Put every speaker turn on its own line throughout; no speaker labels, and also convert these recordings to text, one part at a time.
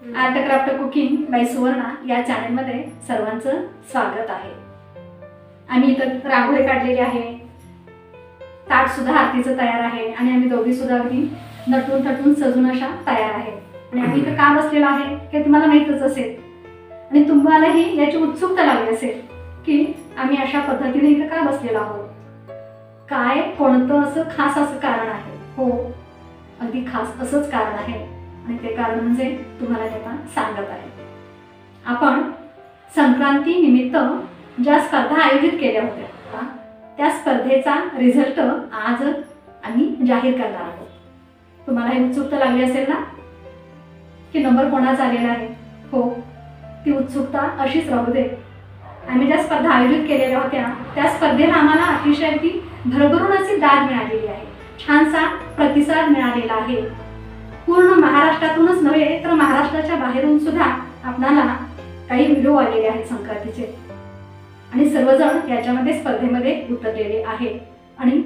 Art craft cooking by Suvarna या चॅनलमध्ये सर्वांचं स्वागत आहे। आम्ही इथं रांगोळी काढलेली आहे, ताट सुद्धा आरतीचं तयार आहे आणि आम्ही दोघी सुद्धा अगदी नटून थटून सजून अशा तयार आहे। आणि आम्ही इथं का बसलेलो आहे हे तुम्हाला माहीतच असेल आणि तुम्हालाही याची उत्सुकता लागली असेल की आम्ही अशा पद्धतीने इथं का बसलेलो आहोत, काय कोणतं असं खास असं कारण आहे। हो, अगदी खास असंच कारण आहे आणि ते कारण म्हणजे तुम्हाला ते आता सांगत आहे। आपण संक्रांती निमित्त ज्या स्पर्धा आयोजित केल्या होत्या त्या स्पर्धेचा रिझल्ट आज आम्ही जाहीर करणार आहोत। तुम्हाला ही उत्सुकता लागली असेल ना की नंबर कोणाचा आलेला आहे। हो, ती उत्सुकता अशीच राहू दे। आम्ही ज्या स्पर्धा आयोजित केलेल्या होत्या त्या स्पर्धेला आम्हाला अतिशय अगदी भरभरून अशी दाद मिळालेली आहे, छानसा प्रतिसाद मिळालेला आहे। पूर्ण महाराष्ट्रातूनच नव्हे तर महाराष्ट्राच्या बाहेरून सुद्धा आपल्याला काही व्हिडिओ आलेले आहेत संक्रांतीचे आणि सर्वजण याच्यामध्ये स्पर्धेमध्ये उतरलेले आहेत आणि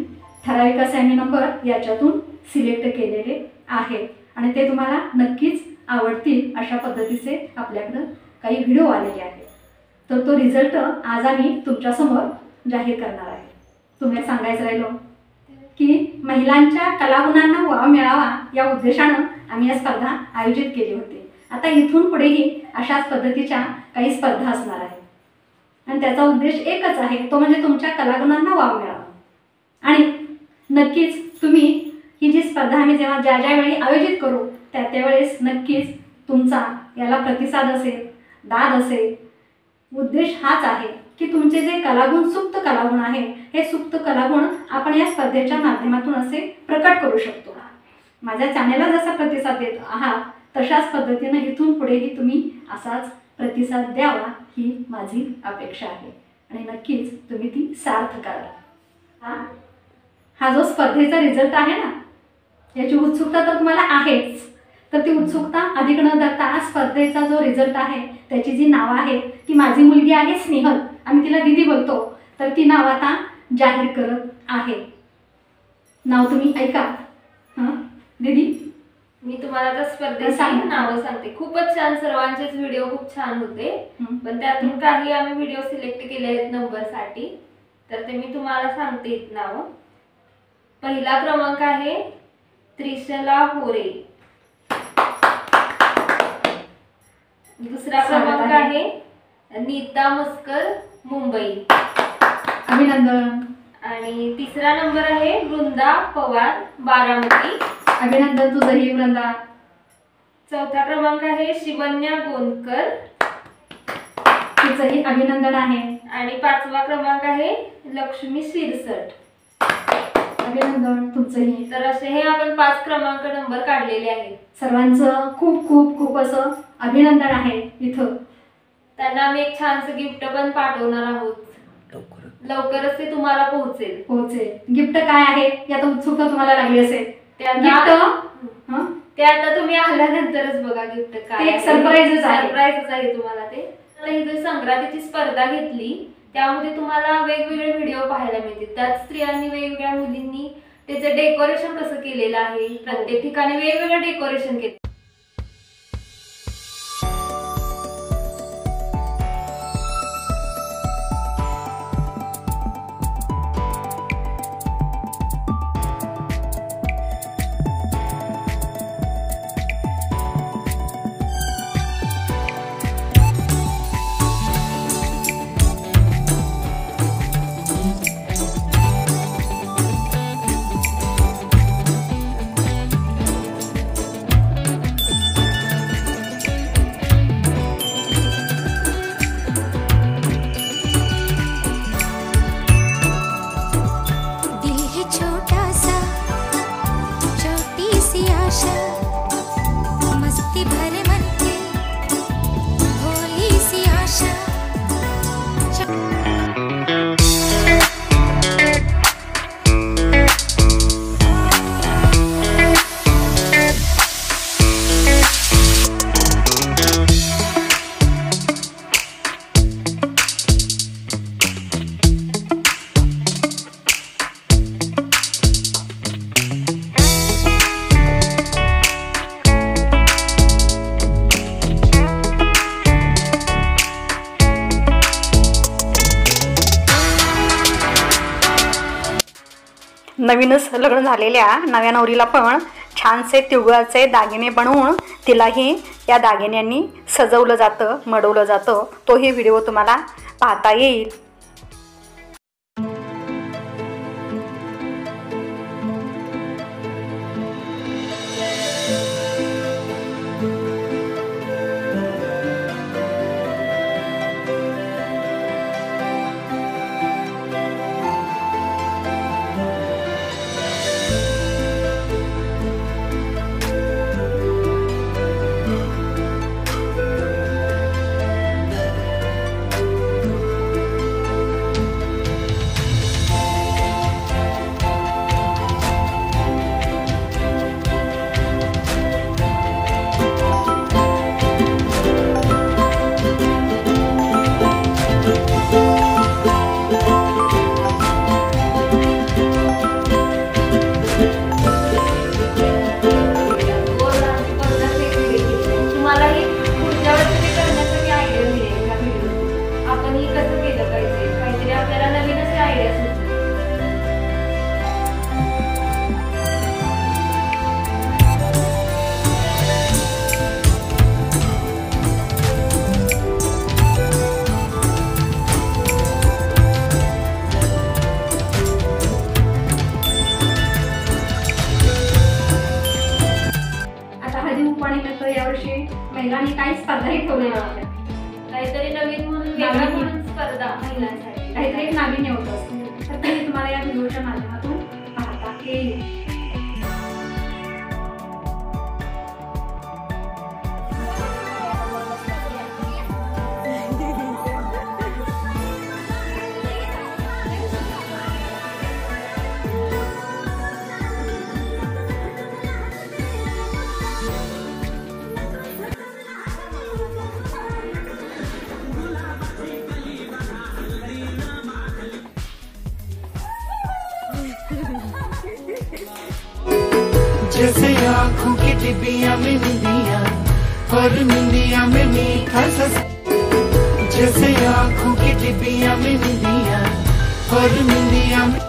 ठराविक असे आम्ही नंबर याच्यातून सिलेक्ट केलेले आहेत आणि ते तुम्हाला नक्कीच आवडतील अशा पद्धतीचे आपल्याकडे काही व्हिडिओ आलेले आहेत। तर तो रिझल्ट आज आम्ही तुमच्यासमोर जाहीर करणार आहे। तुम्हाला सांगायचं राहिलो की महिलांच्या कलागुणांना वाव मिळावा या उद्देशाने आम्ही या स्पर्धा आयोजित केली होती। आता इथून पुढेही अशाच पद्धतीच्या काही स्पर्धा असणार आहेत आणि त्याचा उद्देश एकच आहे, तो म्हणजे तुमच्या कलागुणांना वाव मिळावा। आणि नक्कीच तुम्ही ही जी स्पर्धा आम्ही जेव्हा ज्या वेळी आयोजित करू त्यावेळेस नक्कीच तुमचा याला प्रतिसाद असेल, दाद असेल। उद्देश हाच आहे की तुमचे जे कलागुण, सुप्त कलागुण आहे, हे सुप्त कलागुण आपण या स्पर्धेच्या माध्यमातून असे प्रकट करू शकतो। माझ्या चॅनेलला जसा प्रतिसाद देत आहात तशाच पद्धतीने इथून पुढेही तुम्ही असाच प्रतिसाद द्यावा ही माझी अपेक्षा आहे आणि नक्कीच तुम्ही ती सार्थ करा। हा जो स्पर्धेचा रिझल्ट आहे ना, याची उत्सुकता तर तुम्हाला आहेच, तर ती उत्सुकता अधिक न धरता स्पर्धेचा जो रिझल्ट आहे त्याची जी नाव आहे ती माझी मुलगी आहे स्नेहल, आम्ही तिला दीदी बोलतो, तर ती नाव आता जाहीर करत आहे। नाव तुम्ही ऐका। दीदी,
मी तुम्हाला आता स्पर्धेची नाव सांगते। खूपच छान, सर्वांचेच व्हिडिओ खूप छान होते, पण त्यातून काही आम्ही व्हिडिओ सिलेक्ट केले आहेत नंबरसाठी, तर ते मी तुम्हाला सांगते नाव। पहिला क्रमांक आहे त्रिशला होरे, दुसरा क्रमांक आहे नीता मस्कर मुंबई,
अभिनंदन।
आणि तिसरा नंबर आहे वृंदा पवार बारामती,
अभिनंदन तुझंही वृंदा।
चौथा क्रमांक आहे शिवन्या गोंदकर,
तिचंही अभिनंदन आहे।
आणि पाचवा क्रमांक आहे लक्ष्मी शिरसट,
अभिनंदन तुमचंही।
तर असे हे आपण 5 क्रमांक नंबर काढलेले आहेत।
सर्वांचं खूप खूप खूप असं अभिनंदन आहे। इथं
त्यांना आम्ही एक छानसं गिफ्ट पण पाठवणार आहोत, लवकरच ते तुम्हाला पोहोचेल।
गिफ्ट काय आहे यात उत्सुकता तुम्हाला लागली असेल।
ते आता तुम्ही आल्यानंतरच बघा गिफ्ट काय आहे।
सरप्राईजच
आहे तुम्हाला ते। ही जो संक्रांतीची स्पर्धा घेतली त्यामध्ये तुम्हाला वेगवेगळे व्हिडिओ पाहायला मिळतील, त्यात स्त्रियांनी वेगवेगळ्या मुलींनी त्याचं डेकोरेशन कसं केलेलं आहे, प्रत्येक ठिकाणी वेगवेगळं डेकोरेशन केलं।
नवीनच लग्न झालेल्या नव्या नवरीला पण छानसे तिळगुळाचे दागिने बनवून तिलाही या दागिन्यांनी सजवलं जातं, मडवलं जातं. तोही व्हिडिओ तुम्हाला पाहता येईल. यावर्षी महिलांनी काही स्पर्धाही ठेवलेल्या होत्या.
काहीतरी नवीन म्हणून स्पर्धा महिलांसाठी
काहीतरी एक नाविन्य होत असते. तर ते तुम्हाला या व्हिडिओच्या माध्यमातून पाहता येईल.
जैसे आँखों की डिबिया में निंदिया और निंदिया में मीठा सा, जैसे आँखों की डिबिया में निंदिया और निंदिया में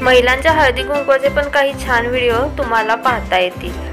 महिलांच्या हळदी कुंकवाचे पण काही छान व्हिडिओ तुम्हाला पाहता येतील.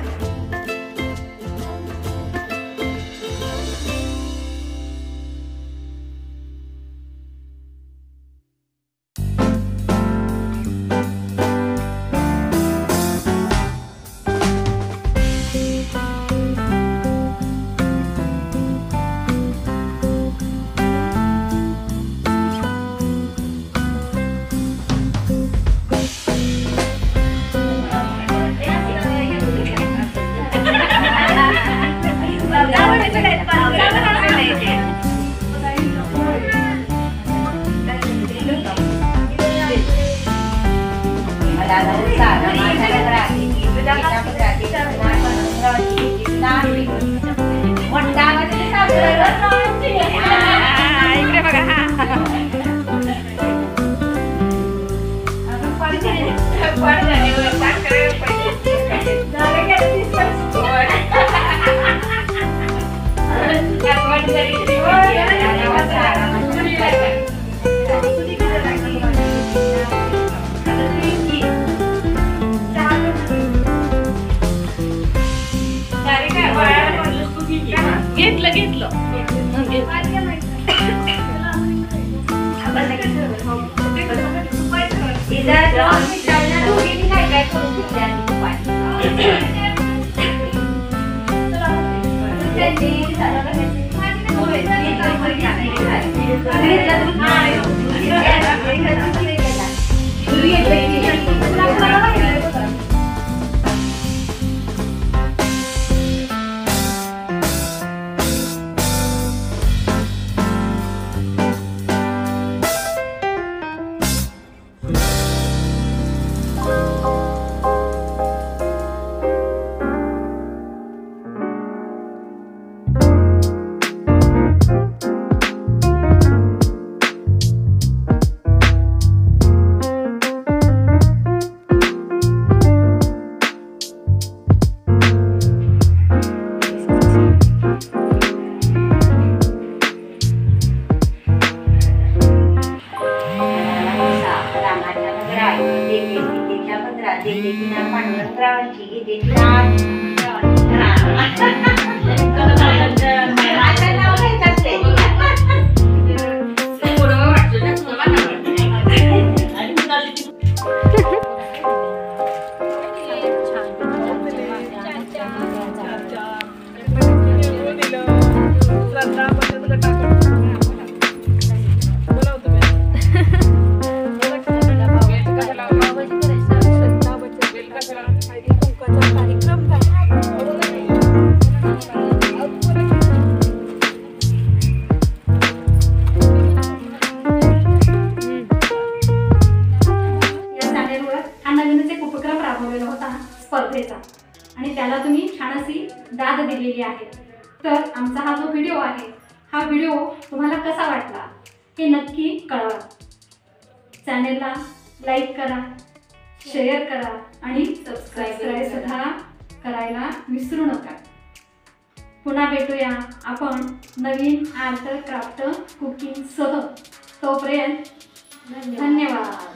देवीच्या पदरात देवी ना पांडुरंगरावांची घेते आता नाव घ्यायचं असते
स्पर्धेचा आणि त्याला तुम्ही छान अशी दाद दिलेली आहे। तर आमचा हा जो व्हिडिओ आहे हा व्हिडिओ तुम्हाला कसा वाटला हे नक्की कळवा। चॅनेलला लाईक करा, शेअर करा आणि सबस्क्राईब सुद्धा करायला विसरू नका। पुन्हा भेटूया आपण नवीन आर्ट क्राफ्ट कुकिंग सह। तोपर्यंत धन्यवाद।